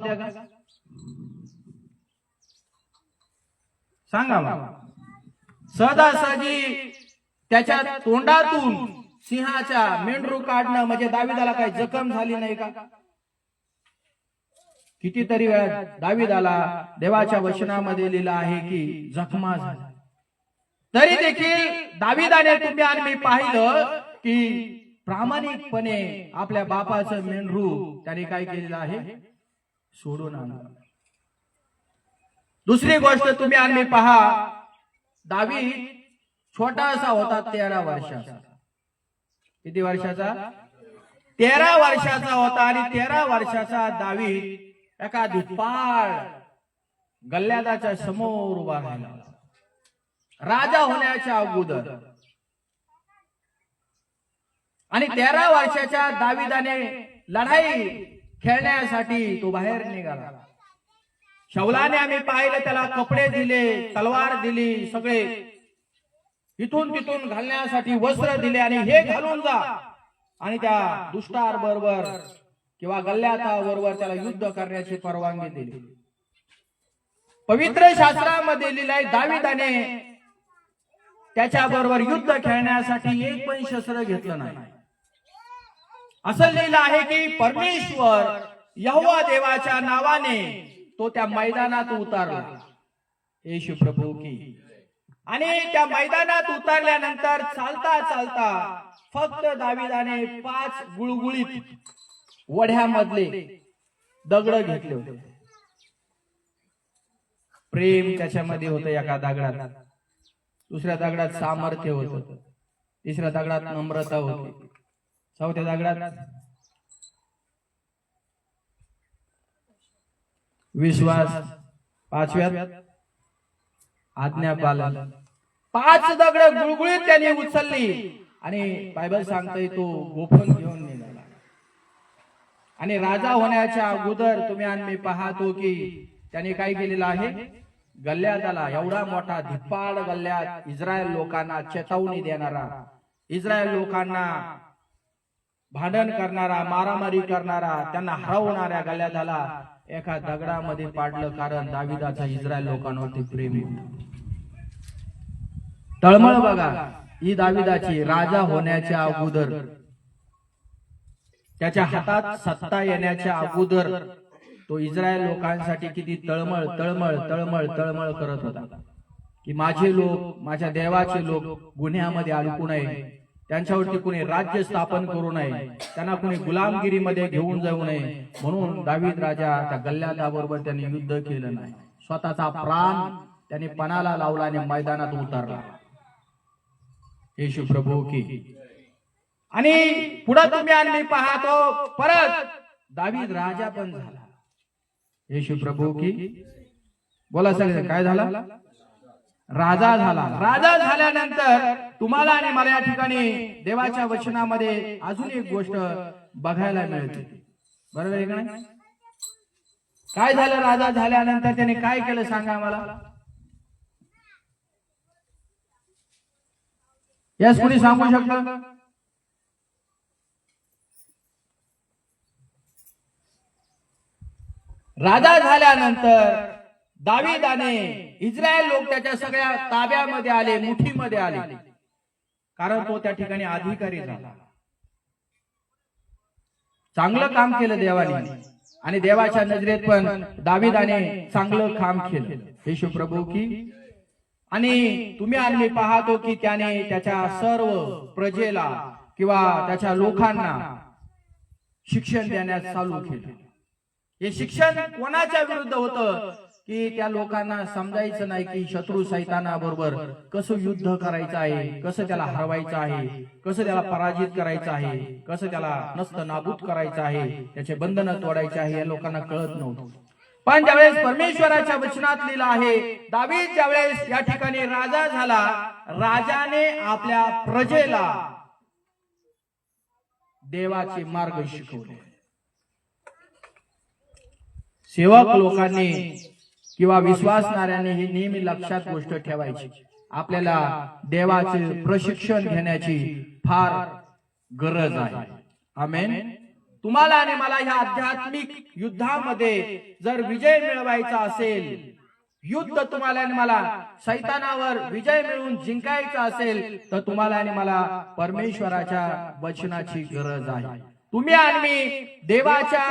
होत्या का? सांगा मला. सहजासहजी त्याच्या तोंडातून सिंहाच्या मेंढरू काढणं म्हणजे दाविदाला काही जखम झाली नाही का? कितीतरी वेळा दाविदाला देवाच्या वचनामध्ये लिहिलं आहे की जखमा झाल्या, तरी देखील दाविदाने तुम्ही आणि मी पाहिलं की प्रामाणिकपणे आपल्या बापाचं मेंढरू त्याने काय केलेलं आहे? सोडून आणलं. दुसरी गोष्ट तुम्ही आणि मी पहा, दावीद छोटासा होता, 13 वर्षाचा. किती वर्षाचा? 13 वर्षाचा होता. आणि 13 वर्षाचा दावीद एका धिप्पाड गल्ल्यादाच्या समोर उभा राहिला, राजा होण्याच्या अगोदर. आणि 13 वर्षाच्या दाविदाने लढाई खेळण्यासाठी तो बाहेर निघाला. शौलाने आम्ही पाहिलं, त्याला कपडे दिले, तलवार दिली, सगळे इथून तिथून घालण्यासाठी वस्त्र दिले, आणि हे घालून जा आणि त्या दुष्टार बरोबर किंवा गल्ल्याता बरोबर त्याला युद्ध करण्याची परवानगी दिली. पवित्र शास्त्रामध्ये लिहिलंय, दाविदाने त्याच्या बरोबर युद्ध खेळण्यासाठी एक पण शस्त्र घेतलं नाही. असं लिहिलं आहे की परमेश्वर यहोवा देवाच्या नावाने तो त्या मैदानात उतरला. येशू प्रभू की. आणि त्या मैदानात उतरल्यानंतर चालता चालता फक्त दाविदाने 5 गुळगुळीत वढ्यामधले दगड घेतले होते. प्रेम त्याच्यामध्ये होतं एका दगडात, दुसऱ्या दगडात सामर्थ्य होतं, तिसऱ्या दगडात नम्रता होती, चौथ्या दगडात विश्वास, 5व्यात आज्ञापालन. 5 दगड गुळगुळीत त्याने उचलली आणि बायबल सांगतोय तो गोफण घेऊन निघाला. आणि राजा होण्याच्या अगोदर तुम्ही आणि मी पाहतो की त्याने काय केलेलं आहे? गल्ल्यात आला. एवढा मोठा धिप्पाड गल्ल्यात इस्रायल लोकांना चेतावणी देणारा, इस्रायल लोकांना भांडण करणारा, मारामारी करणारा, त्यांना हरवणाऱ्या गल्ल्यात आला. एका दगडामध्ये पाडलं, कारण दाविदाचा इस्रायल लोकांवरती प्रेम होतं. तळमळ बघा ही दाविदाची. राजा होण्याच्या अगोदर, त्याच्या हातात सत्ता येण्याच्या अगोदर तो इस्रायल लोकांसाठी किती तळमळ तळमळ तळमळ तळमळ करत होता की माझे लोक, माझ्या देवाचे लोक गुन्ह्यामध्ये अडकू नये, त्यांच्यावरती कुणी राज्य स्थापन करू नये, त्यांना कुणी गुलामगिरीमध्ये घेऊन जाऊ नये. म्हणून दावीद राजा त्या गल्ल्यादाबरोबर त्यांनी युद्ध केलं नाही. स्वतःचा प्राण त्यांनी पणाला लावला आणि मैदानात उतरला. येशू प्रभू की. आणि पुढे तुम्ही आणि पाहतो परत दावीद राजा पण झाला. येशू प्रभू की. बोला सगळे, काय झाला? राजा झाला. राजा झाल्यानंतर तुम्हाला आणि मला या ठिकाणी देवाच्या वचनामध्ये अजून एक गोष्ट बघायला मिळते. बरोबर आहे का नाही? काय झालं राजा झाल्यानंतर? त्याने काय केलं सांगा मला. यास कोणी सांगू शकतं? राजा झाल्यानंतर दाविदाने इस्रायल लोक त्याच्या सगळ्या ताब्यामध्ये आले, मुठीमध्ये आले, कारण तो त्या ठिकाणी अधिकारी झाला. चांगलं काम केलं देवाने, आणि देवाच्या नजरेत पण दाविदाने चांगलं काम केलं. येशू प्रभू की. आणि तुम्ही आणि पाहतो की त्याने त्याच्या सर्व प्रजेला किंवा त्याच्या लोकांना शिक्षण देण्यास चालू केलं. हे शिक्षण कोणाच्या विरुद्ध होतं? की त्या लोकांना समजायचं नाही की शत्रू सैतानाबरोबर कसं युद्ध करायचं आहे, कसं त्याला हरवायचं आहे, कसं त्याला पराजित करायचं आहे, कसं त्याला नष्ट नाबूद करायचं आहे, त्याचे बंधनं तोडायचे आहे. या लोकांना कळत नव्हतं. पण ज्यावेळेस परमेश्वराच्या वचनात लिहिलं आहे, दावीद ज्यावेळेस या ठिकाणी राजा झाला, राजाने आपल्या प्रजेला देवाचे मार्ग शिकवले. सेवक लोकांनी किंवा विश्वासणाऱ्यांनी ही नेहमी लक्षात गोष्ट ठेवायची, आपल्याला देवाचे प्रशिक्षण घेण्याची फार गरज आहे. आमेन. तुम्हाला आणि मला ह्या आध्यात्मिक युद्धामध्ये जर विजय मिळवायचा असेल, युद्ध तुम्हाला आणि मला शैतानावर विजय मिळवून जिंकायचा असेल, तर तुम्हाला आणि मला परमेश्वराच्या वचनाची गरज आहे. तुम्ही आणि मी देवाच्या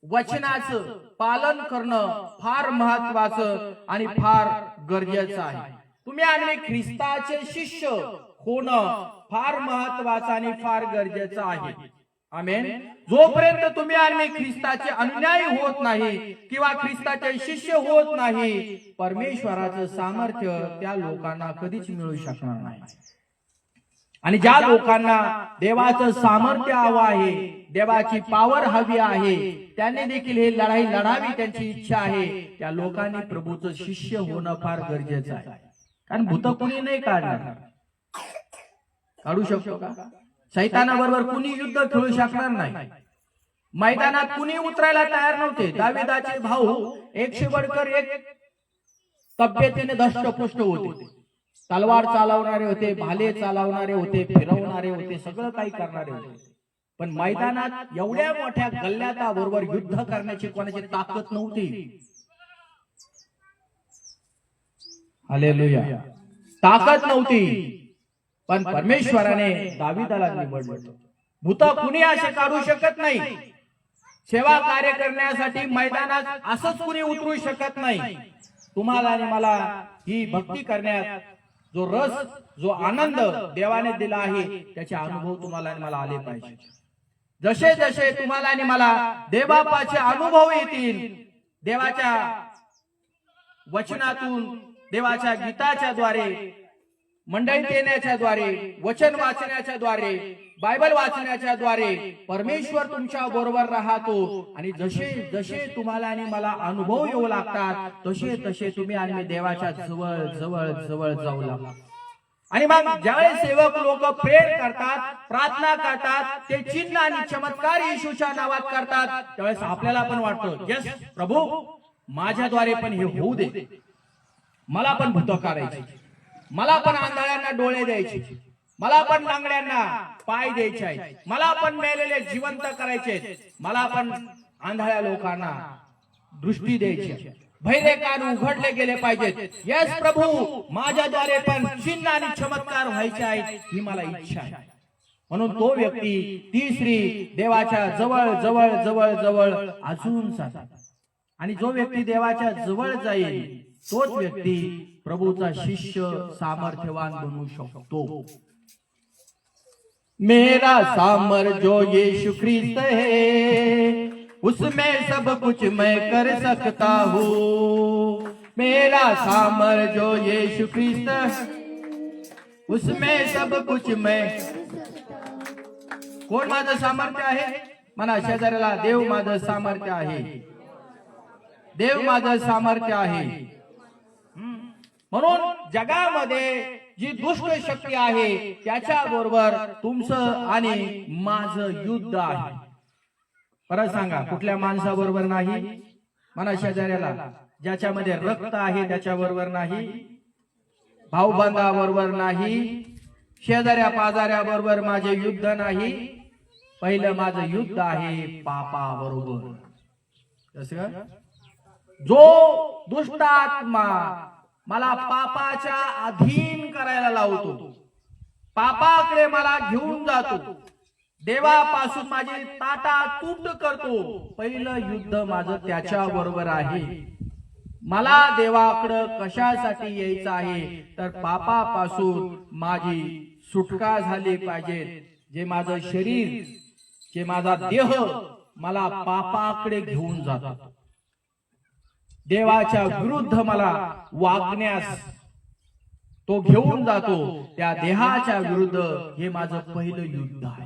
वचनाचं पालन करणं फार महत्वाचं आणि फार गरजेचं आहे. तुम्ही आणि मी ख्रिस्ताचे शिष्य होणं फार महत्वाचं आणि फार गरजेचं आहे. आमेन. जोपर्यंत तुम्ही आणि मी ख्रिस्ताचे अनुयायी होत नाही किंवा ख्रिस्ताचे शिष्य होत नाही, परमेश्वराचं सामर्थ्य त्या लोकांना कधीच मिळू शकणार नाही. आणि ज्या लोकांना देवाचं सामर्थ्य हवं आहे, देवाची पॉवर हवी आहे, त्यांनी देखील हे लढाई लढावी, त्यांची इच्छा आहे. त्या लोकांनी प्रभूचं शिष्य होणं फार गरजेचं आहे. कारण भूत कुणी नाही काढणार. काढू शकतो का? शैतानाबरोबर कुणी युद्ध खेळू शकणार नाही. मैदानात कुणी उतरायला तयार नव्हते. दाविदाचे भाऊ 100 तब्येतीने धष्टपुष्ट होते. तलवार चालवणारे होते, भाले चालवणारे होते, फिरवणारे होते, सगळं काही करणारे होते. पण मैदानात एवढ्या मोठ्या गल्ल्याताबरोबर युद्ध करण्याची कोणाची ताकद नव्हती. हालेलुया. ताकद नव्हती. पण परमेश्वराने दाविदाला निवडलं. भूत कुणी असे काढू शकत नाही. सेवा कार्य करण्यासाठी मैदानात असंच कुणी उतरू शकत नाही. तुम्हाला आणि मला ही भक्ती करण्यात जो रस, जो आनंद देवाने दिला आहे, त्याचे अनुभव तुम्हाला आणि मला आले पाहिजे. जसे जसे तुम्हाला आणि मला देवबापाचे अनुभव येतील, देवाच्या वचनातून, देवाच्या गीताच्या द्वारे, मंडळीत येण्याच्या द्वारे, वचन वाचण्याच्या द्वारे, बायबल वाचण्याच्या द्वारे परमेश्वर तुमच्या बरोबर राहतो. आणि जसे जसे तुम्हाला आणि मला अनुभव येऊ लागतात, तसे तसे तुम्ही आणि देवाच्या जवळ जवळ जवळ जाऊ लागतात. आणि मग ज्यावेळेस सेवक लोक प्रेयर करतात, प्रार्थना करतात, ते चिन्ह आणि चमत्कार येशूच्या नावात करतात, त्यावेळेस आपल्याला पण वाटतं, यस प्रभू, माझ्याद्वारे पण हे होऊ दे. मला पण भूत काढायची, मला पण आंधळ्यांना डोळे द्यायचे, मला पण लांगड्यांना पाय द्यायचे आहेत, मला पण मेलेले जिवंत करायचे, मला पण आंधळ्या लोकांना दृष्टी द्यायची, बहिरे कान उघडले गेले पाहिजेत. यस प्रभू, माझ्याद्वारे पण चिन्ह आणि चमत्कार व्हायचे आहेत, ही मला इच्छा आहे. म्हणून तो व्यक्ती तिसरी देवाच्या जवळ जवळ जवळ जवळ अजून जातात. आणि जो व्यक्ती देवाच्या जवळ जाईल, तोच व्यक्ती प्रभूचा शिष्य सामर्थ्यवान बनू शकतो. मेरा सामर जो यीशु ख्रिस्त है, उसमें सब कुछ मैं कर सकता हूँ. मेरा सामर जो यीशु ख्रिस्त, उसमें सब कुछ मैं. कोण माझं सामर्थ्य आहे? म्हणा शेजाऱ्याला, देव माझं सामर्थ्य आहे. देव माझं सामर्थ्य आहे. म्हणून जगामध्ये जी दुष्ट शक्ती आहे, त्याच्या बरोबर तुमचं आणि माझं युद्ध आहे. परत सांगा, कुठल्या माणसाबरोबर नाही? म्हणा शेजाऱ्याला, ज्याच्यामध्ये रक्त आहे त्याच्याबरोबर नाही, भाऊ बंधाबरोबर नाही, शेजाऱ्या पाजाऱ्या बरोबर माझे युद्ध नाही. पहिलं माझं युद्ध आहे पापाबरोबर. कसं? जो दुष्ट आत्मा मला पापाच्या अधीन करायला लावतो, पापाकडे मला घेऊन जातो, देवापासून माझी ताटातूट करतो, पहिलं युद्ध माझं त्याच्या बरोबर आहे. मला देवाकडे कशासाठी यायचं आहे? तर पापापासून माझी सुटका झाली पाहिजे. जे माझं शरीर, जे माझा देह मला पापाकडे घेऊन जातो, देवाच्या विरुद्ध मला वागण्यास तो घेऊन जातो, त्या देहाच्या विरुद्ध हे माझं पहिलं युद्ध आहे.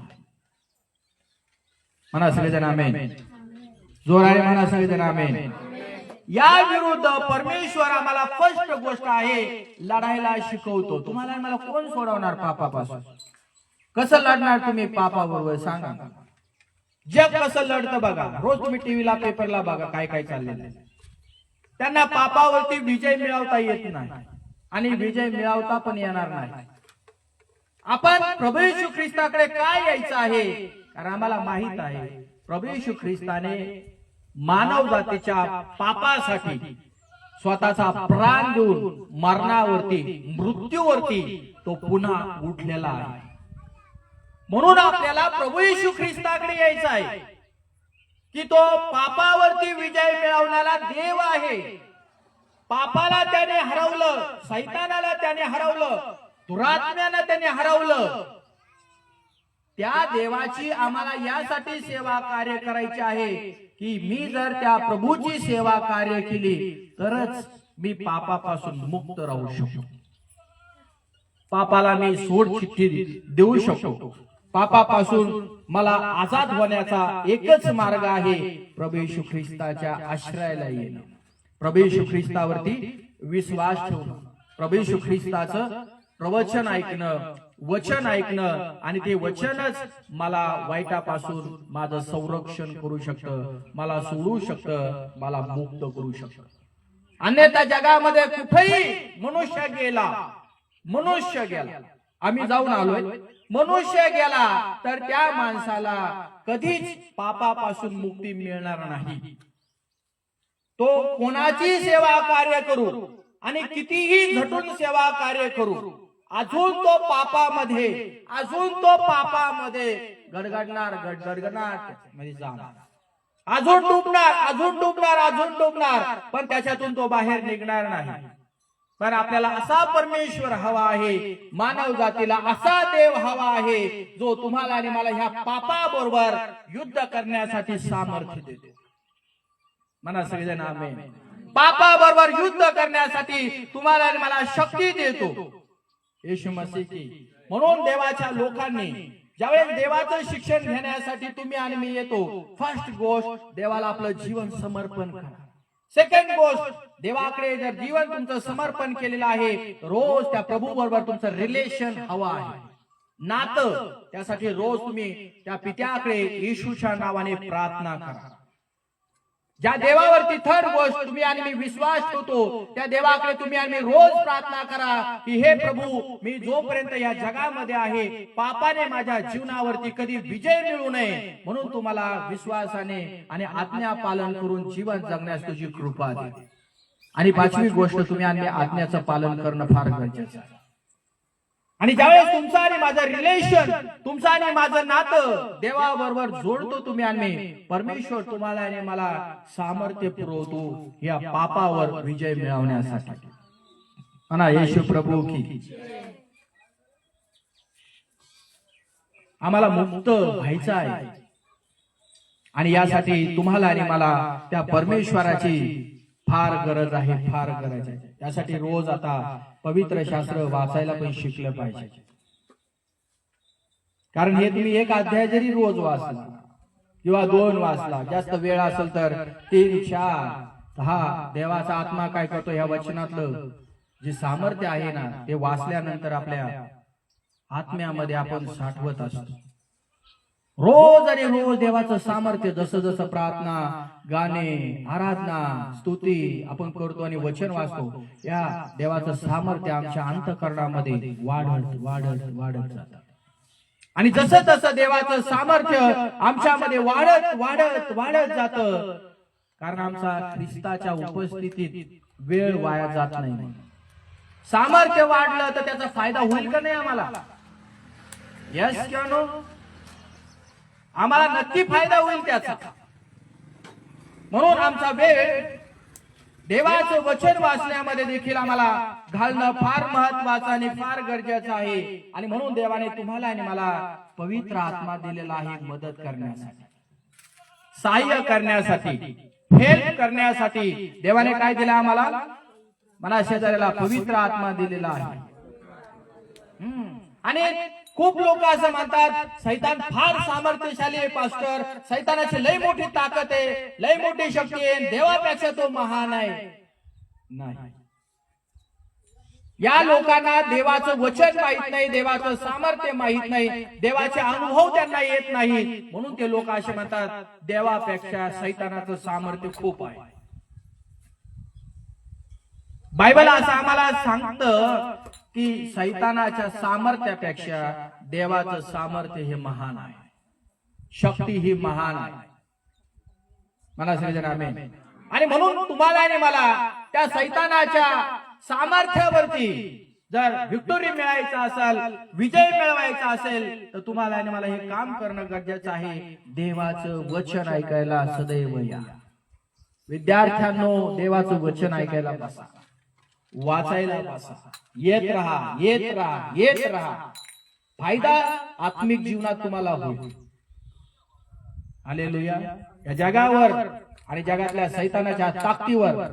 म्हणा सगळेजण आमेन. जोराने म्हणा सगळेजण आमेन. या विरुद्ध परमेश्वर आम्हाला फर्स्ट गोष्ट आहे, लढायला शिकवतो. तुम्हाला मला कोण सोडवणार पापापासून? कसं लढणार तुम्ही पापाबरोबर? सांगा. जग कसं लढतं बघा. रोज तुम्ही टीव्हीला, पेपरला बघा काय काय चाललेलं आहे. त्यांना पापावरती विजय मिळवता येत नाही आणि विजय मिळवता पण येणार नाही. आपण प्रभू येशू ख्रिस्ताकडे काय यायचं आहे? कारण आम्हाला माहित आहे प्रभू येशू ख्रिस्ताने मानव जातीच्या पापासाठी स्वतःचा प्राण देऊन मरणावरती मृत्यूवरती तो पुन्हा उठलेला आहे. म्हणून आपल्याला प्रभू येशू ख्रिस्ताकडे यायचं आहे की तो पापावरती विजय मिळवणारा देव आहे. पापाला त्याने हरवलं, शैतानाला त्याने हरवलं, दुरात्म्याला त्याने हरवलं. त्या देवाची आम्हाला यासाठी सेवा कार्य करायची आहे की मी जर त्या प्रभूची सेवा कार्य केली तरच मी पापापासून मुक्त राहू शकतो. पापाला मी सोड चिठ्ठी देऊ शकतो. पापापासून मला आजाद होण्याचा एकच मार्ग आहे प्रभू येशू ख्रिस्ताच्या आश्रयाला येणं, प्रभू येशू ख्रिस्तावरती विश्वास ठेवणं, प्रभू येशू ख्रिस्ताचं प्रवचन ऐकणं, वचन ऐकणं, आणि ते वचनच मला वाईटापासून माझं संरक्षण करू शकतं, मला सोडू शकतं, मला मुक्त करू शकतं. अन्यथा जगामध्ये कुठेही मनुष्य गेला, आम्ही जाऊन आलोय, मनुष्य गेला तर त्या माणसाला कधीच पापापासून मुक्ती मिळणार नाही. तो कोणाची सेवा कार्य करू आणि कितीही झटून सेवा कार्य करू, अजून तो पापामध्ये गडगडणार मध्ये जाणार, अजून डुबणार, पण त्याच्यातून तो बाहेर निघणार नाही. पण आपल्याला असा परमेश्वर हवा आहे, मानव जातीला असा देव हवा आहे जो तुम्हाला आणि मला ह्या पापाबरोबर युद्ध करण्यासाठी सामर्थ्य देतो. म्हणा सगळेजण आमेन. पापाबरोबर युद्ध करण्यासाठी तुम्हाला आणि मला शक्ती देतो येशू मसीह की. म्हणून देवाच्या लोकांनी ज्यावेळेस देवाचं शिक्षण घेण्यासाठी तुम्ही आणि मी येतो, फर्स्ट गोष्ट देवाला आपलं जीवन समर्पण करा. सेकंड गोष्ट, देवाकडे जर जीवन तुमचं समर्पण केलेलं आहे, रोज त्या प्रभू बरोबर तुमचं रिलेशन हवं आहे, नातं. त्यासाठी रोज तुम्ही त्या पित्याकडे येशूच्या नावाने प्रार्थना करा. ज्या देवावरती थर्ड गोष्ट तुम्ही आणि मी विश्वास ठेवतो, त्या देवाकडे तुम्ही आणि मी रोज प्रार्थना करा की हे प्रभू, मी जोपर्यंत या जगामध्ये आहे, पापाने माझ्या जीवनावरती कधी विजय मिळू नये, म्हणून तुम्हाला विश्वासाने आणि आज्ञा पालन करून जीवन जगण्यास तुझी कृपा दे. आणि पाचवी गोष्ट, तुम्ही आणि आज्ञाचं पालन करणं फार गरजेचं आहे. आणि ज्यावेळेस तुमचं आणि माझं रिलेशन, तुमचं आणि माझं नातं देवाबरोबर जोडतो तुम्ही आणि मी, परमेश्वर तुम्हाला आणि मला सामर्थ्य पुरवतो या पापावर विजय मिळवण्यासाठी. म्हणा येशू प्रभू की. आम्हाला मुक्त व्हायचं आहे आणि यासाठी तुम्हाला आणि मला त्या परमेश्वराची फार गरज आहे. त्यासाठी रोज आता पवित्र शास्त्र वाचायला पण शिकलं पाहिजे. कारण हे तुम्ही एक अध्याय जरी रोज वाचला किंवा 2 वाचला, जास्त वेळ असेल तर 3, 4, 10, देवाचा आत्मा काय करतो, ह्या वचनातलं जे सामर्थ्य आहे ना, ते वाचल्यानंतर आपल्या आत्म्यामध्ये आपण साठवत असतो. रोज आणि रोज देवाचं सामर्थ्य, जसं जसं प्रार्थना, गाणे, आराधना, स्तुती आपण करतो आणि वचन वाचतो, या देवाचं सामर्थ्य आमच्या अंतःकरणामध्ये वाढत जातं. आणि जसं तसं देवाचं सामर्थ्य आमच्यामध्ये वाढत जातं, कारण आमचा ख्रिस्ताच्या उपस्थितीत वेळ वाया जात नाही. सामर्थ्य वाढलं तर त्याचा फायदा होईल का नाही आम्हाला? यस किंवा नो? आम्हाला नक्की फायदा होईल त्याचा. म्हणून आमचा वेळ देवाचं वचन वाचण्यामध्ये देखील आम्हाला घालणं फार महत्वाचं आणि फार गरजेचं आहे. आणि म्हणून देवाने तुम्हाला आणि मला पवित्र आत्मा दिलेला आहे, मदत करण्यासाठी, सहाय्य करण्यासाठी, हेल्प करण्यासाठी. देवाने काय दिलं आम्हाला? मला शेजाऱ्याला पवित्र आत्मा दिलेला आहे. आणि खूप लोक असं म्हणतात, सैतान फार सामर्थ्यशाली आहे पास्टर, सैतानाची लय मोठी ताकद आहे, लय मोठी शक्ती आहे, देवापेक्षा तो महान आहे. नाही, या लोकांना देवाचं वचन माहित नाही, देवाचं सामर्थ्य माहित नाही, देवाचे अनुभव त्यांना येत नाही. म्हणून ते लोक असे म्हणतात, देवापेक्षा सैतानाचं सामर्थ्य खूप आहे. बायबल असं आम्हाला सांगतं की सैतानाच्या सामर्थ्यापेक्षा देवाचं सामर्थ्य हे महान आहे. शक्ती ही महान आहे. मला सगळेजण आमेन. आणि म्हणून तुम्हाला आणि मला त्या सैतानाच्या सामर्थ्यावरती जर विक्टोरी मिळवायचा असेल, विजय मिळवायचा असेल, तर तुम्हाला आणि मला हे काम करणं गरजेचं आहे. देवाचं वचन ऐकायला सदैव या. विद्यार्थ्यांनो, देवाचं वचन ऐकायला बसा, वाचायला बसा, येत राहा, येत राहा, येत राहा. फायदा आत्मिक जीवनात तुम्हाला होईल. हालेलुया. या जगावर आणि जगातल्या सैतानाच्या ताकदीवर,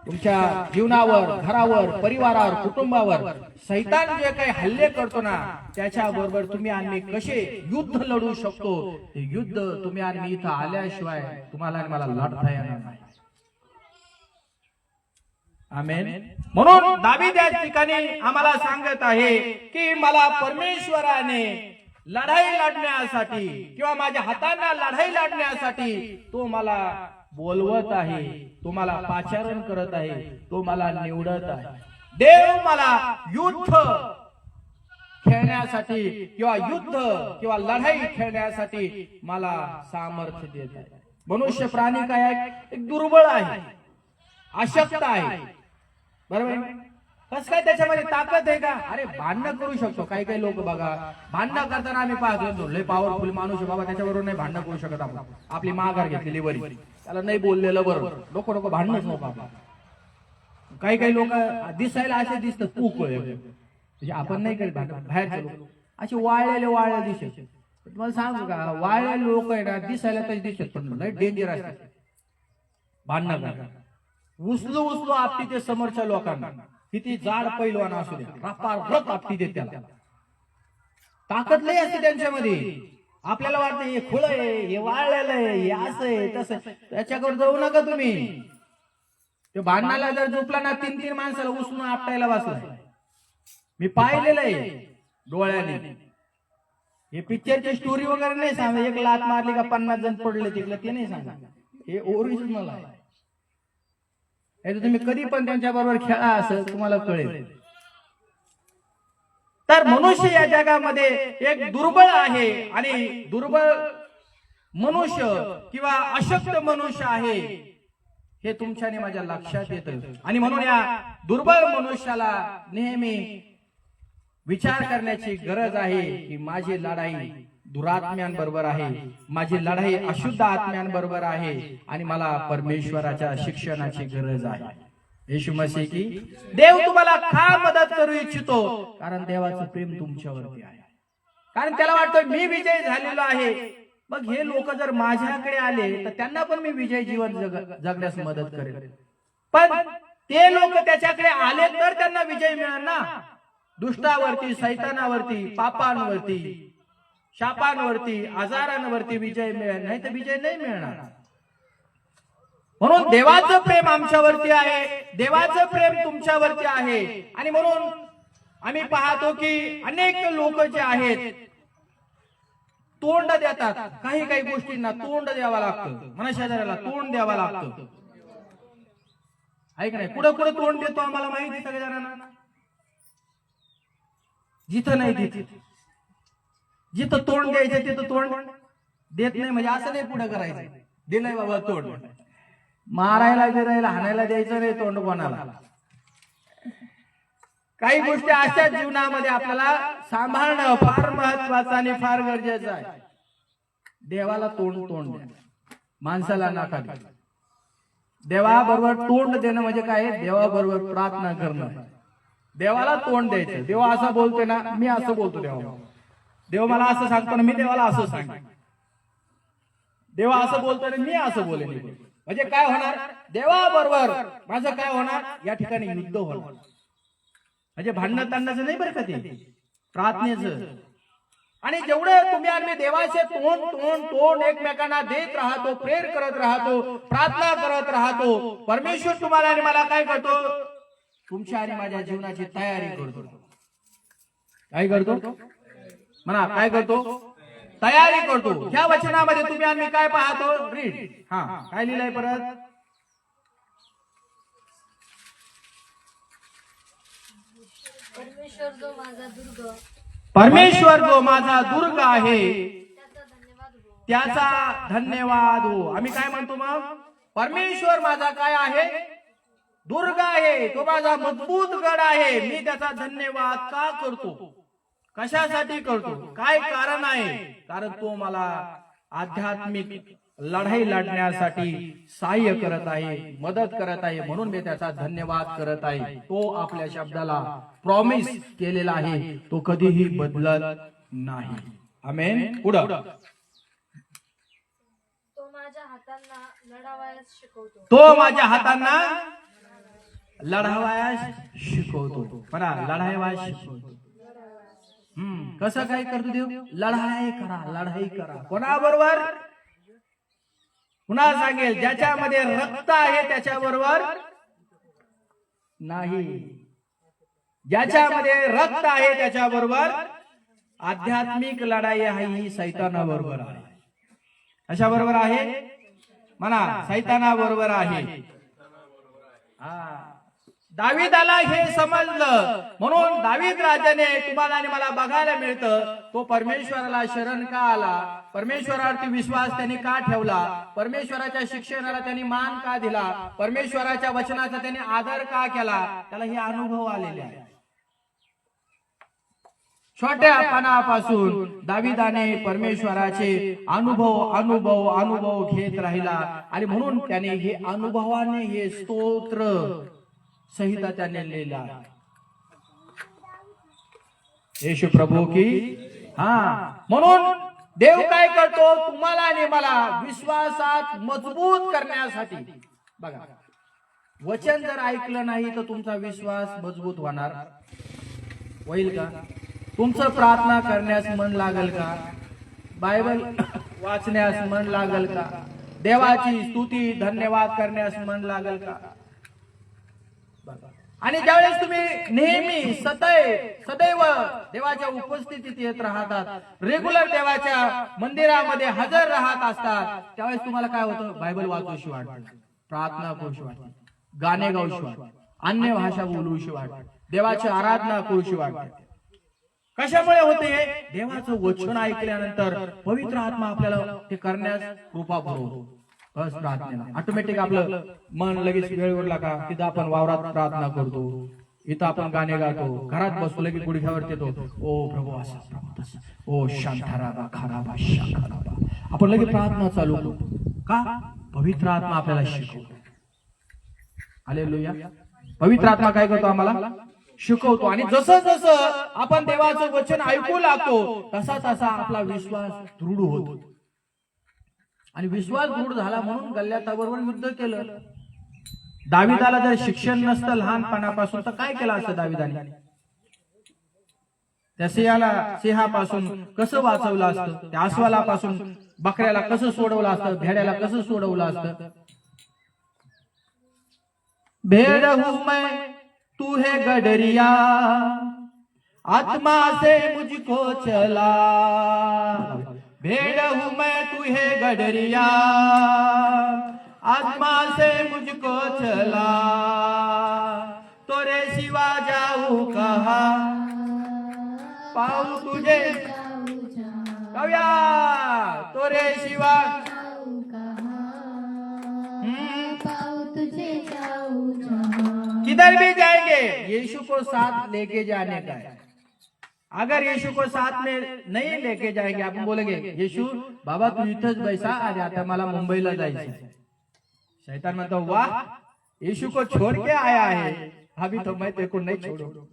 तुमच्या जीवनावर, घरावर, परिवारावर, कुटुंबावर सैतान जे काही हल्ले करतो ना, त्याच्या बरोबर तुम्ही आणि कसे युद्ध लढू शकतो, ते युद्ध तुम्ही आणि इथं आल्याशिवाय तुम्हाला आणि मला लढता येणार नाही. आमेन. म्हणून दावीद या ठिकाणी आम्हाला सांगत आहे की मला परमेश्वराने लढाई लढण्यासाठी किंवा माझ्या हातांना लढाई लढण्यासाठी तो मला बोलवत आहे, तो मला पाचारण करत आहे, तो मला निवडत आहे. देव मला युद्ध खेळण्यासाठी किंवा युद्ध किंवा लढाई खेळण्यासाठी मला सामर्थ्य देत आहे. मनुष्य प्राणी काय आहे? एक दुर्बळ आहे, अशक्त आहे. बरोबर. कस काय त्याच्यामध्ये ताकद आहे का? अरे भांडण करू शकतो. काही काही लोक बघा भांडण करताना आम्ही पाहतो, लय पॉवरफुल माणूस बाबा, त्याच्याबरोबर नाही भांडण करू शकत आपण. आपली माघार घेतलेली बरी, त्याला नाही बोललेलं बरोबर. नको भांडणच नको. काही काही लोक दिसायला असे दिसतात पूक, म्हणजे आपण नाही करीत भांडण. बाहेरचे लोक असे वाळलेले दिसत. तुम्हाला सांगू का, वाळलेले लोक आहे ना, दिसायला तसे दिसत पण लय डेंजर असतात. भांडण करा, उचलू आपटी ते समोरच्या लोकांना, किती जाड पैलवान असू द्या, रपारप आपटी देत त्याला. ताकद लय असते त्यांच्यामध्ये. आपल्याला वाटतं हे खुळ आहे, हे वाळलेलं आहे, हे असं आहे तसं, त्याच्याकडे जाऊ नका तुम्ही. ते भांडणाला जर झोपला ना, 3-3 माणसाला उचलून आपटायला बसलाय. मी पाहिलेलं आहे डोळ्याने. हे पिक्चरची स्टोरी वगैरे नाही सांगा, एक लात मारली का 50 जण पडले तिकडे, ते नाही सांगा. हे ओरिजिनल आहे. तुम्ही कधी पण त्यांच्या बरोबर खेळा, असं तुम्हाला कळेल. तर मनुष्य या जगामध्ये एक दुर्बळ आहे, आणि दुर्बळ मनुष्य किंवा अशक्त मनुष्य आहे हे तुमच्या आणि माझ्या लक्षात येतं. आणि म्हणून या दुर्बळ मनुष्याला नेहमी विचार करण्याची गरज आहे की माझी लढाई दुरात्म्यांबरोबर आहे, माझी लढाई अशुद्ध आत्म्यांबरोबर आहे, आणि मला परमेश्वराच्या शिक्षणाची गरज आहे. येशू मसीह की देव तुम्हाला का मदत करू इच्छितो? कारण देवाचं प्रेम तुमच्यावरती आहे. कारण त्याला वाटतं मी विजय झालेलो आहे, मग हे लोक जर माझ्याकडे आले तर त्यांना पण मी विजय जीवन जगण्यास मदत करेल. पण ते लोक त्याच्याकडे आले तर त्यांना विजय मिळेल ना. दुष्टावरती, सैतानावरती, पापांवरती, शापांवरती, आजारांवरती विजय मिळेल, नाही तर विजय नाही मिळणार. म्हणून देवाचं प्रेम आमच्यावरती आहे, देवाचं प्रेम तुमच्यावरती आहे. आणि म्हणून आम्ही पाहतो की अनेक लोक जे आहेत तोंड देतात, काही काही गोष्टींना तोंड द्यावं लागतं. मनुष्याला तोंड द्यावं लागतं. ऐक नाही, कुठं कुठं तोंड देतो आम्हाला माहिती सगळ्या जणांना. जिथं नाही तिथे, जिथं तोंड द्यायचं तिथं तोंड देत नाही. म्हणजे असं नाही पुढे करायचं, दिलंय बाबा तोंड. मारायला गिरायला हाणायला द्यायचं नाही तोंड कोणाला. काही गोष्टी अशा जीवनामध्ये आपल्याला सांभाळणं फार महत्वाचं आणि फार गरजेचं आहे. देवाला तोंड द्या, माणसाला नका द्या. देवाबरोबर तोंड देणं म्हणजे काय? देवाबरोबर प्रार्थना करणं. देवाला तोंड द्यायचं. देव असं बोलतोय ना, मी असं बोलतो देवा. देव मला असं सांगतो ना, मी देवाला असं सांग. देवा असं बोलतोय ना, मी असं बोलेन. म्हणजे काय होणार? देवाबरोबर माझं काय होणार? या ठिकाणी युद्ध होणार. म्हणजे भांडण तांडणाचं नाही बरं का, ते प्रार्थनेचं. आणि जेवढे तुम्ही आणि देवाचे तोंड एकमेकांना देत राहतो, प्रेर करत राहतो, प्रार्थना करत राहतो, परमेश्वर तुम्हाला आणि मला काय करतो? तुमच्या आणि माझ्या जीवनाची तयारी करतो. काय करतो म्हणा? काय करतो? तयारी करतो. ह्या वचनामध्ये तुम्ही आणि मी काय पाहतो? रीड. काय लिहिलंय परत? परमेश्वर जो माझा दुर्ग आहे, त्याचा धन्यवाद हो. आम्ही काय म्हणतो मग? परमेश्वर माझा काय आहे? दुर्ग आहे, तो माझा मजबूत गड आहे. मी त्याचा धन्यवाद का करतो? कशासाठी करतो? काय कारण आहे? कारण तो मला आध्यात्मिक लढाई लढण्यासाठी सहाय्य करत आहे, मदत करत आहे, म्हणून मी त्याचा धन्यवाद करत आहे. तो आपल्या शब्दाला प्रॉमिस केलेला आहे, तो कधीही बदलत नाही. आमेन. पुढं तो माझ्या हातांना लढावयास शिकवतो. तो माझ्या हातांना लढावयास शिकवतो. म्हणा लढावयास शिकवतो. कसं काय करतो देव? लढाई करा, लढाई करा. कोणाबरोबर? पुन्हा सांगेल, ज्याच्यामध्ये रक्त आहे त्याच्याबरोबर नाही. ज्याच्यामध्ये रक्त आहे त्याच्याबरोबर आध्यात्मिक लढाई आहे, ही सैतानाबरोबर आहे. अशा बरोबर आहे म्हणा, सैतानाबरोबर आहे. दावीदाला हे समजलं, म्हणून दावीद राजाने तुम्हाला आणि मला बघायला मिळतं, तो परमेश्वराला शरण का आला, परमेश्वरावरती विश्वास त्यांनी का ठेवला, परमेश्वराच्या शिक्षणाला त्यांनी मान का दिला, परमेश्वराच्या वचनाचा त्यांनी आदर का केला, त्याला हे अनुभव आलेले आहे. छोट्यापणापासून दावीदाने परमेश्वराचे अनुभव घेत राहिला आणि म्हणून त्याने हे अनुभवाने हे स्तोत्र संहिता त्याने लिहिला. येशू प्रभू की म्हणून देव काय करतो? तुम्हाला आणि मला विश्वासात मजबूत करण्यासाठी. बघा, वचन जर ऐकलं नाही तर तुमचा विश्वास मजबूत होईल का? तुमचं प्रार्थना करण्यास मन लागल का? बायबल वाचण्यास मन लागल का? देवाची स्तुती धन्यवाद करण्यास मन लागल का? आणि ज्यावेळेस तुम्ही नेहमी सदैव देवाच्या उपस्थितीत येत राहतात, रेग्युलर देवाच्या मंदिरामध्ये हजर राहत असतात, त्यावेळेस तुम्हाला काय होतं? बायबल वाचूशी वाटतं, प्रार्थना करूशी वाटते, गाणे गाऊशी वाटते, अन्य भाषा बोलूशी वाटते, देवाची आराधना करूशी वाटते. कशामुळे होते? देवाचं वचन ऐकल्यानंतर पवित्र आत्मा आपल्याला ते करण्यास कृपा पुरवतो. बस प्रार्थनेला ऑटोमॅटिक आपलं मन लगेच वेळ उरला का तिथं आपण वावरात प्रार्थना करतो, इथं आपण गाणे गातो, घरात बसलो की गुडघ्यावर येतो, ओ प्रभू असा, प्रभू तसा, ओ शांताराबा खाराबा शाखाराबा, आपण लगेच प्रार्थना चालू करतो. का? पवित्र आत्मा आपल्याला शिकवतो. हालेलुया. पवित्र आत्मा काय करतो? आम्हाला शिकवतो. आणि जसं जसं आपण देवाचं वचन ऐकू लागतो तसा तसा आपला विश्वास दृढ होतो. आणि विश्वास दृढ झाला म्हणून गल्ल्याताबरोबर युद्ध केलं. दावीदाला जर शिक्षण नसतं लहानपणापासून तर काय केलं असतं दावीदाने? त्या सिंहापासून कसं वाचवलं असतं? त्या अस्वलापासून बकऱ्याला कसं सोडवलं असतं? भेड्याला कसं सोडवलं असतं? भेड़ हूं मैं तू है गडरिया, आत्मा से मुझको चला, भेड़ हूं मैं तू है गडरिया, आत्मा से मुझको चला, तोरे सिवा जाऊं कहा, पाऊं तुझे कव्या, तोरे सिवा किधर भी जाएंगे यीशु को साथ लेके जाने का है. अगर यीशु को साथ में नहीं लेके जाएंगे, आपण बोलेंगे यीशु बाबा तू इथंच बैसा आणि आता मला मुंबईला जायचं. शैतान म्हणतो वाह, यीशु को छोड़ के आया है, अभी तो मैं तेरे को नहीं छोड़ूंगा.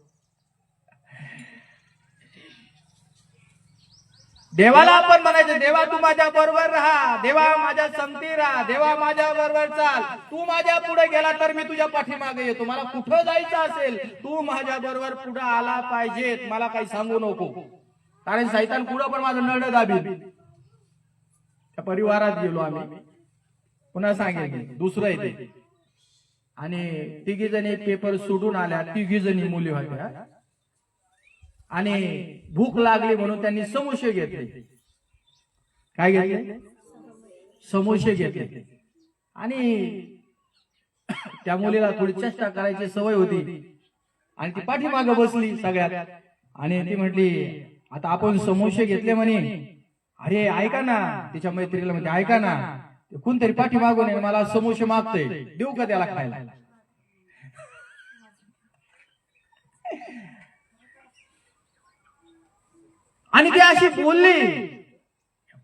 देवाला आपण म्हणायचं, देवा तू माझ्या बरोबर राहा, देवा माझ्या संगती राहा, देवा माझ्या बरोबर चाल, तू माझ्या पुढे गेला तर मी तुझ्या पाठीमागे येतो. मला कुठं जायचं असेल तू माझ्या बरोबर पुढे आला पाहिजेत, मला काही सांगू नको. कारण सैतान पुढं पण माझं नळ दाबी. त्या परिवारात गेलो आम्ही, पुन्हा सांगेल दुसरं येते, आणि तिघी जणी पेपर सोडून आल्या, तिघी जणी मुली होत्या, आणि भूक लागली म्हणून त्यांनी समोसे घेतले. काय घेतले? समोसे घेतले. आणि त्या मुलीला थोडी चेष्टा करायची सवय होती, आणि ती पाठीमागे बसली सगळ्यात, आणि ती म्हटली आता आपण समोसे घेतले म्हणे, अरे ऐका ना, तिच्या मैत्रिणीला म्हणजे ऐका ना, कोणतरी पाठी मागून आहे, मला समोसे मागतोय, देऊ का त्याला खायला? आणि ती अशी बोलली,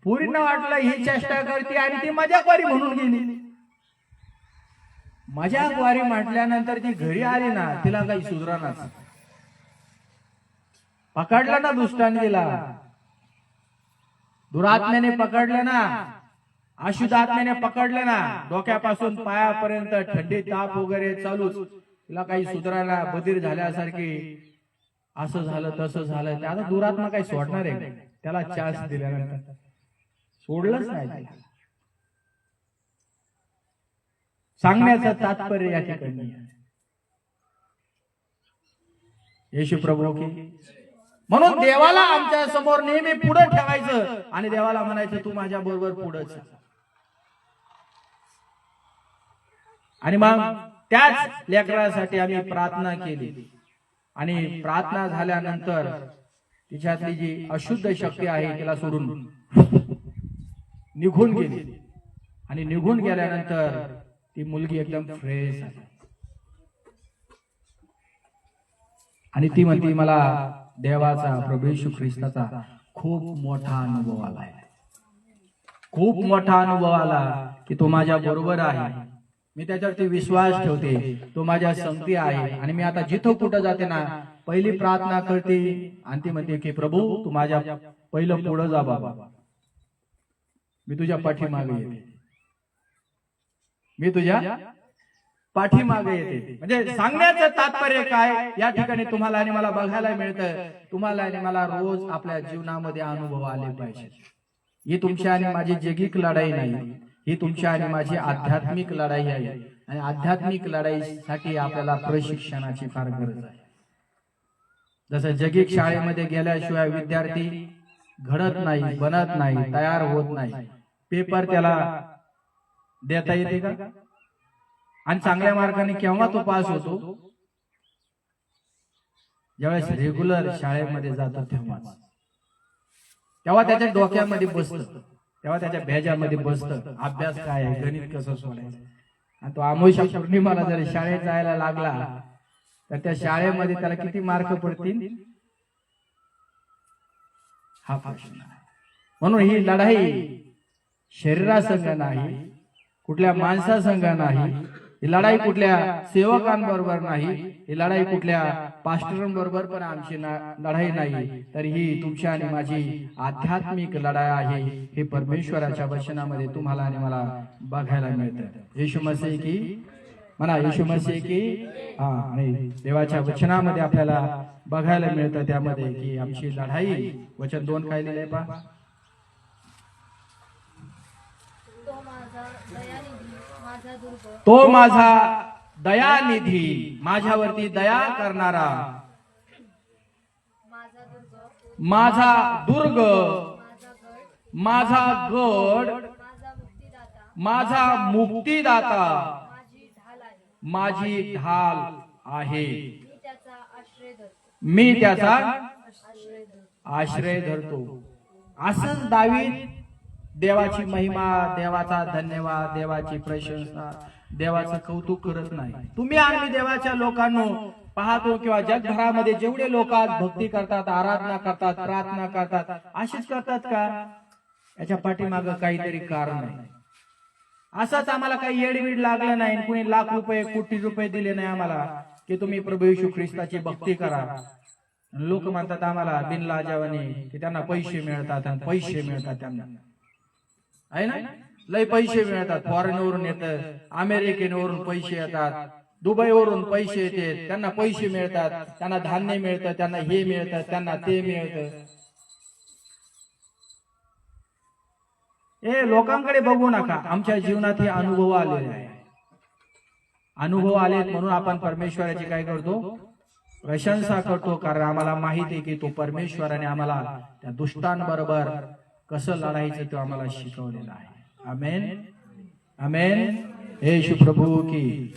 पोरींना वाटलं ही चेष्टा करते आणि ती मजाकवारी म्हणून गेली. मजाकवारी म्हटल्यानंतर ती घरी आली ना, तिला काही सुधरणार. पकडला ना दुष्टाने, तिला दुरात्म्याने पकडलं ना, अशुद्ध आत्म्याने पकडलं ना, डोक्यापासून पायापर्यंत थंडी ताप वगैरे चालूच, तिला काही सुधरायला बधीर झाल्यासारखी, असं झालं तसं झालं. आता दुरात्मा काही सोडणार आहे? त्याला चान्स दिल्यानंतर सोडलंच नाही त्याला. सांगण्याचं तात्पर्य या ठिकाणी येशू प्रभू की म्हणून देवाला आमच्या समोर नेहमी पुढे ठेवायचं आणि देवाला म्हणायचं तू माझ्या बरोबर पुढे चल. आणि मग त्याच लेकरासाठी आम्ही प्रार्थना केली आणि प्रार्थना झाल्यानंतर तिच्यातली जी अशुद्ध शक्ती आहे तिला सोडून निघून गेली. आणि निघून गेल्यानंतर ती मुलगी एकदम फ्रेश आहे. आणि ती म्हणते मला देवाचा, प्रभू येशू ख्रिस्ताचा खूप मोठा अनुभव आलाय, खूप मोठा अनुभव आला की तो माझ्या बरोबर आहे, मी त्याच्यावरती विश्वास ठेवते, तो माझ्या संगती आहे. आणि मी आता जिथं कुठं जाते ना, पहिली प्रार्थना करते आणि ती म्हणते की प्रभू तू माझ्या पहिलं पुढं जा बाबा, मी तुझ्या पाठीमागे येते, मी तुझ्या पाठीमागे येते. म्हणजे सांगण्याचं तात्पर्य काय या ठिकाणी तुम्हाला आणि मला बघायला मिळतं. तुम्हाला आणि मला रोज आपल्या जीवनामध्ये अनुभव आले पाहिजे. ही तुमच्या आणि माझी जैगिक लढाई नाही, ही तुमच्या आणि माझी आध्यात्मिक लढाई आहे. आणि आध्यात्मिक लढाईसाठी आपल्याला प्रशिक्षणाची फार गरज आहे. जसं जैगिक शाळेमध्ये गेल्याशिवाय विद्यार्थी घडत नाही, बनत नाही, तयार होत नाही. पेपर त्याला देता येते का? आणि चांगल्या मार्काने केव्हा तो पास होतो? ज्यावेळेस रेग्युलर शाळेमध्ये जातो तेव्हा त्याच्या डोक्यामध्ये बसतं, तेव्हा त्याच्या भेजामध्ये बसतं अभ्यास काय आहे, गणित कसं सोडायचं. आणि तो अमावस्या पौर्णिमाला जर शाळेत जायला लागला तर त्या शाळेमध्ये त्याला किती मार्क पडतील हा प्रश्न आहे. म्हणून ही लढाई शरीरासंग नाही, कुठल्या माणसासंग नाही, ही लढाई कुठल्या सेवकांबरोबर नाही, ही लढाई कुठल्या पास्टरांबरोबर पण आमची लढाई नाही, तर ही तुमच्या आणि माझी आध्यात्मिक लढाई आहे. हे परमेश्वराच्या वचनामध्ये तुम्हाला आणि मला बघायला मिळतं. येशू मसीह की म्हणा, येशू मसीह की आणि देवाच्या वचनामध्ये आपल्याला बघायला मिळतं त्यामध्ये की आमची लढाई. वचन 2 काय लिहिलंय पहा. तो माझा दयानिधी, माझ्यावरती दया करणारा, माझा दुर्ग, माझा गड, माझा मुक्तिदाता, माझी ढाल आहे. मी त्याचा आश्रय धरतो. असंच दावीद देवाची महिमा, देवाचा धन्यवाद, देवाची प्रशंसा, देवाचं कौतुक करत नाही. तुम्ही आम्ही देवाच्या लोकांनो पाहतो किंवा जगभरामध्ये जेवढे लोक आज भक्ती करतात, आराधना करतात, प्रार्थना करतात, अशीच करतात का? याच्या पाठीमागं काहीतरी कारण आहे. असंच आम्हाला काही येडवीड लागलं नाही, कुणी लाख रुपये कोटी रुपये दिले नाही आम्हाला की तुम्ही प्रभू येशू ख्रिस्ताची भक्ती करा. लोक म्हणतात आम्हाला बिनलाजावाने की त्यांना पैसे मिळतात आणि पैसे मिळतात त्यांना आहे ना, लय पैसे मिळतात. फॉरेनवरून येतात, अमेरिकेवरून पैसे येतात, दुबईवरून पैसे येतात, त्यांना पैसे मिळतात, त्यांना धान्य मिळतं, त्यांना हे मिळतं, त्यांना ते मिळतं. हे लोकांकडे बघू नका, आमच्या जीवनात हे अनुभव आलेले आहे. अनुभव आलेत म्हणून आपण परमेश्वराची काय करतो? प्रशंसा करतो. कारण आम्हाला माहिती आहे की तो परमेश्वराने आम्हाला त्या दुष्टांबरोबर कसं लढायचं ते आम्हाला शिकवलेलं आहे. आमेन, आमेन. येशू प्रभू की